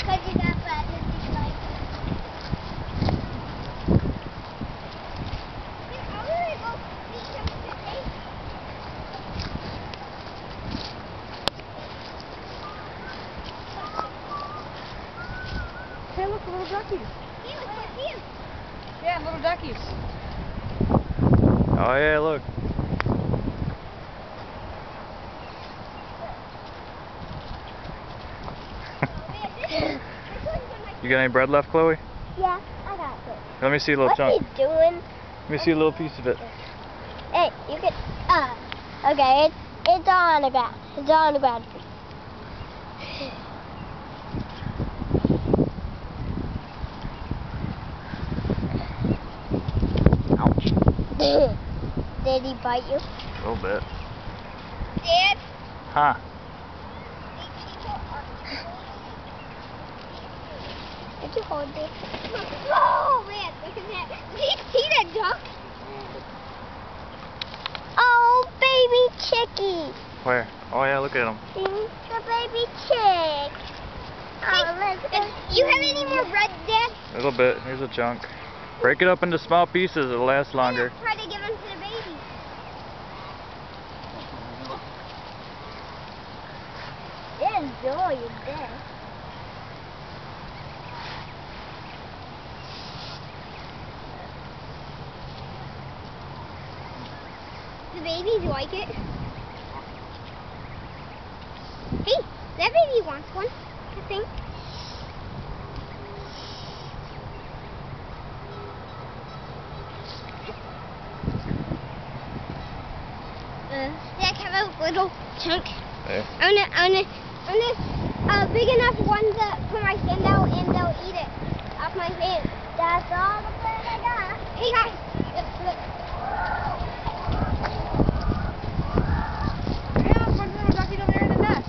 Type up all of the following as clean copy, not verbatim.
you got bad like I'm gonna go feed him today. Hey, look, little duckies. See him. Yeah, little duckies. Oh yeah, look. You got any bread left, Chloe? Yeah, I got it. Let me see a little chunk. What's he doing? Let me see a little piece of it. Hey, you can. Okay, it's on the ground. It's on the ground. Ouch. Did he bite you? A little bit. Dad? Huh? Did you hold it? Oh man, look at that. Did you see that duck? Oh, baby chickie. Where? Oh yeah, look at him. See the baby chick. You have any more bread, Dad? A little bit. Here's a chunk. Break it up into small pieces. It'll last longer. Try to give them to the baby. Enjoy your day. The babies like it. Hey, that baby wants one, I think. Dad, have a little chunk. Yeah. I want big enough one to put my hand out and they'll eat it off my hand. That's all the bread I got. Hey guys, look. Yeah, there's one little ducky over there in the nest.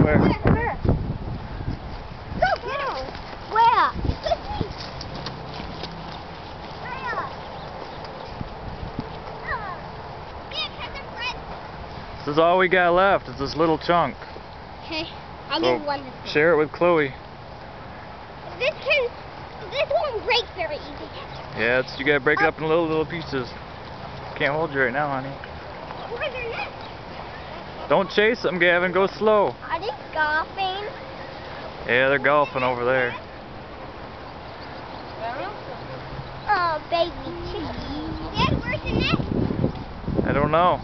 Where? Where? Go get him. Where? Let's see. Where? Yeah, cut some bread. This is all we got left. Is this little chunk. Okay, I'll So, give one to you. share it with Chloe. This won't break very easy. Yeah, you gotta break it up in little pieces. Can't hold you right now, honey. Where's their nest? Don't chase them, Gavin. Go slow. Are they golfing? Yeah, they're golfing over there. Oh, baby chickie. Dad, where's the nest? I don't know.